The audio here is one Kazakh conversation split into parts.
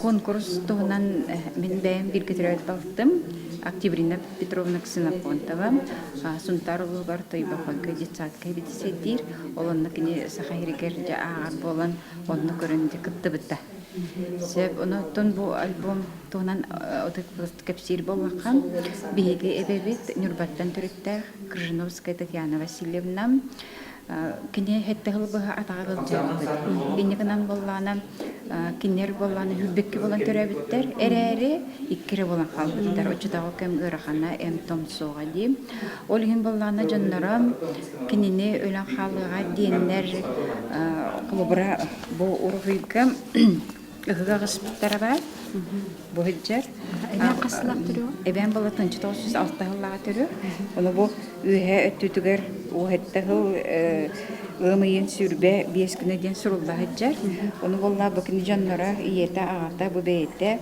конкурс туһунан мен бэйэм биргитерэбит балтым. Октябрина Петровна Ксенофонтова, Сунтар улугар тойба хойка дитсатка битседир, олонна кини сахайригер жа аагар болан, онны көрөнде кыттыбыта. Себ онотон бу альбом туһунан отык кепсир боллакан, биһиги эбебит Нюрбаттан төрүттер, Крыжиновская Татьяна Васильевна, кине хеттегылбыга атагыл жабыт. Кинеканан боллана кинер болланы хүлбекке болан төрөбүттер. Эрээри иккире болан халбыттар. Очутагы кем ырахана эм томсуга ди. Ол хин боллана жоннора кинини өлөн халыга диеннер кылыбыра бу ургыйга ыгыгагыспыттара бар. Бу хиджер. Эбен касылак түрү. Эбен бала 1906 жыллага түрү. Оны бу үйе өттүгөр уһеттагыл ымыйын сүрбе 5 күнө ден сурулла хиджер. Оны болла букин жаннара иете агата бу бейте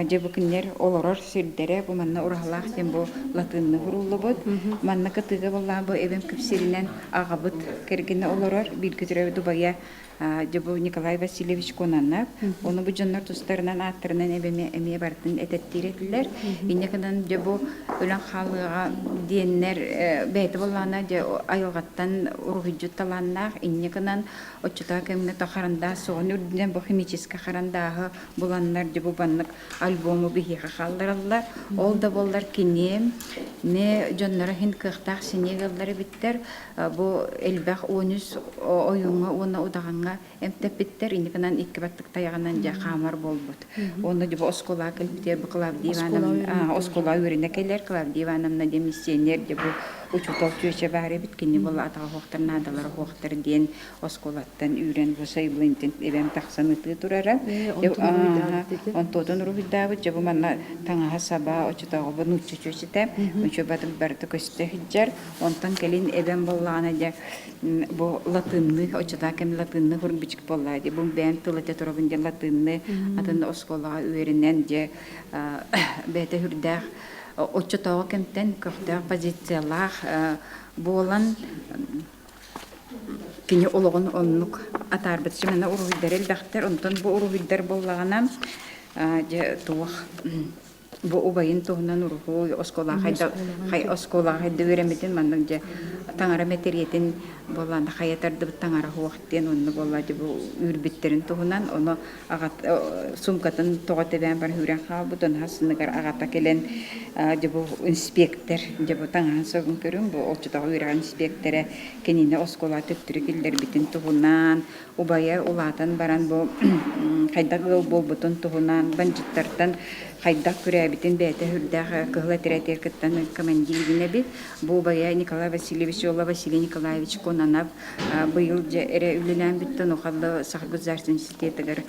же букинер олорор сүрдере бу манна уралах ден бу латынны хуруллубут. Манна кытыга болла бу эбен кипсиринен агабыт кергене олорор бир күтүрө Дубая Жабу Николай Васильевич Конанов, оны бу жаннар тустарынан аттырынан эме бартын этеттиретилер. Инеканан жабу өлөн халыга диеннер бейти боллана же айылгаттан ургуджу таланнах, инеканан очута кемге тахаранда соғын үрдінен бу химическа харандагы буланнар жабу баннык альбому бихиха халдыраллар. Ол да боллар кинем, не жаннара хин кыхтах синегелдары биттер, бу элбах 13 оюңа уна удаганга эмтепиттер инеканан икки баттык таягынан жа хамар болбут. Оны жабу оскола келбитер бу Клавдиеванам, оскола үріне келер Клавдиеванамна де миссионер жабу учутол чөче бары биткенни бола атага хоқтар надалар хоқтар ден осколаттан үрен бу сайблынтен эбем таксаныты турара. Онтодон рухидабы жабу манна таңа саба очутагы бу нуччу чөчете, нуччу батып барты көстө хиджар, онтан келин эбем боллана же бу латынны очута кем латынны хурбичик боллады. Бу бен тылыта турабын же латынны атын оскола үренен же бете хүрдах очутагы кемтен көктө позициялар болан кини ологон оннук атарбыт жемена уруйдер элдактер онтон бу уруйдер боллагана же туах бу убайын туһунан уруху оскола хайда үремитин мандан же таңара метериетин болланда хаятарды таңара хуактен онны боллады бу үрбиттерин туһунан оны агат сумкатын тоготебен бар хүрен халбутун хасыныгар агата келен же бу инспектор же бу таңан согун көрүн бу очута үрен инспекторе кенине оскола төттүрүгүлдер битин туһунан убая улатан баран бу хайда болбутун туһунан банжыттардан хайда күрәбитин бәте хүрдәгә кыгыла тирәтер кыттан командиригенә бит бу бая Николай Васильевич Ола Василий Николаевич Конанов быел же эре үлелән биттен охалды Сахгызарстан институтыгар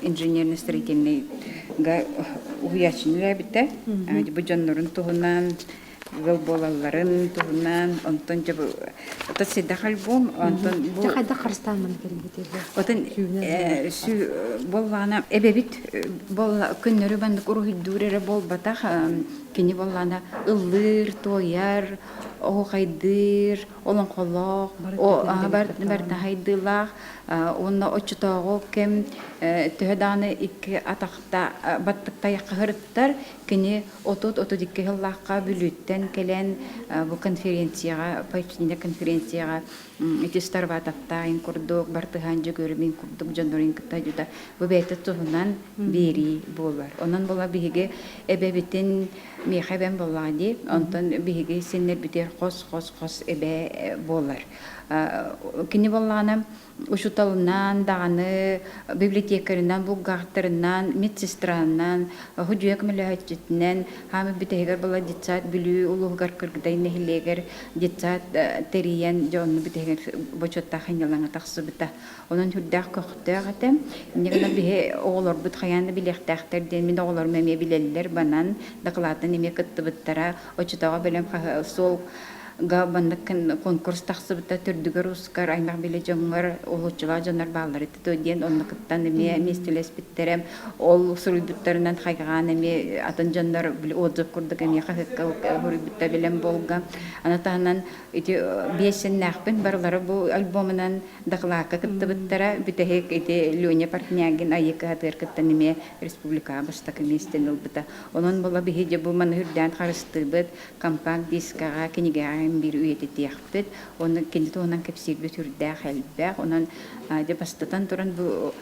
инженерно-строительный га уячнылар битте бу жаннарын туһунан гыл болаларын туһунан онтон же бу ата седах альбом онтон бу Хайда Карстанман келбитер. отын сүү боллана эбебит бол күннөрү бандык урухиддурере болбатах кини боллана ыллыр тояр огайдыр олон колок барда хайдылах онна очутого кем төһданы икки атакта баттык таякка хырыттар кини отут-отудикке хыллакка бүлүттен келен бу конференцияга пайчинде конференцияга итистарвататтайын курдук бартыхан жөгөрүмин курдук жонорин кытажута бу бейте туһунан бери болар онан бола биһиге эбебитин мехабен боллади онтон биһиге синнер битер кос эбе болар кини боллана ушуталынан даганы библиотекарынан булгартарынан медсестранан хуҗуяк мөләһәтчетнән һәм битегәр була дитсат билү улугар кыргыдай нәһилегәр дитсат териян җонны битегәр бочотта хәнялаңа тахсыбыта онын хүрдәк көхтәгәтем нигә бихе оглар бит хәянда билехтәхтер ден мин оглар мәме биләлләр банан дакылатын неме кыттыбыттара очутага белән сол габаннык конкурс тахсыбыта түрдүгөр ускар аймак биле жоңгор олучула жонор баалары төден оннукыттан эме местелес биттерем ол суруйбуттарынан хайган эме атын жоннор биле отзыв курдук эме хакка хуруйбутта билен болга анатанан эти бесен нахпын барлары бу альбомунан дакылака кыттыбыттара бүтехек эти Лёня Партнягин айыка атыркыттан эме республика баштак местен улбыта онон бола бихиже бу ман хүрдән харыстыбыт компакт дискага кинигаган бир үйети тияхпыт оны кинди онан кепсирбит хүрдә хәлбәк онан де бастатан туран бу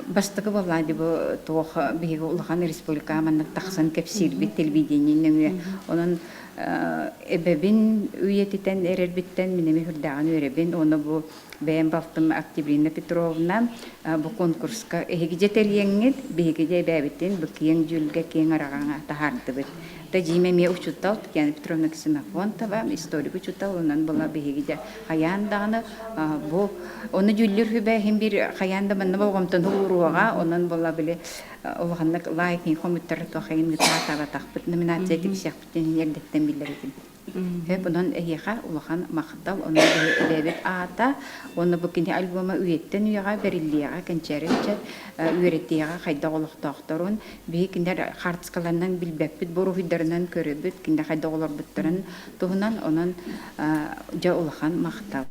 бастыгы бола ди бу тох биге улган республика маннык таксан кепсирбит телевидениенең онон эбебин үйетитен эрербиттен минеме хүрдәган өребин оны бу бәйән бафтым Октябрина Петровна бу конкурска эгидетериеңет бигеде бәбитен бу киң жүлгә киң арагаңа тахартыбыт тәҗиме ме учутал Татьяна Петровна Ксенофонтова историк учутал онан була бигеде хаяндаганы бу оны жүллер хүбә һәм бир хаянда менә булгамтан хуруга онан була биле олганнык лайкин комментар тохайын гитара тахпыт номинация тиксяхпытен ярдеттен биллеритин Бунан эйха улахан мактал оны бебет ата оны букинди альбома үйеттен уяга бериллига кончерече үйреттига хайда олуктакторун бейкиндер хартскаларынан билбеппит бору хидеринен көрөбүт кинде хайда олор буттарын туһунан онун жа улахан мактал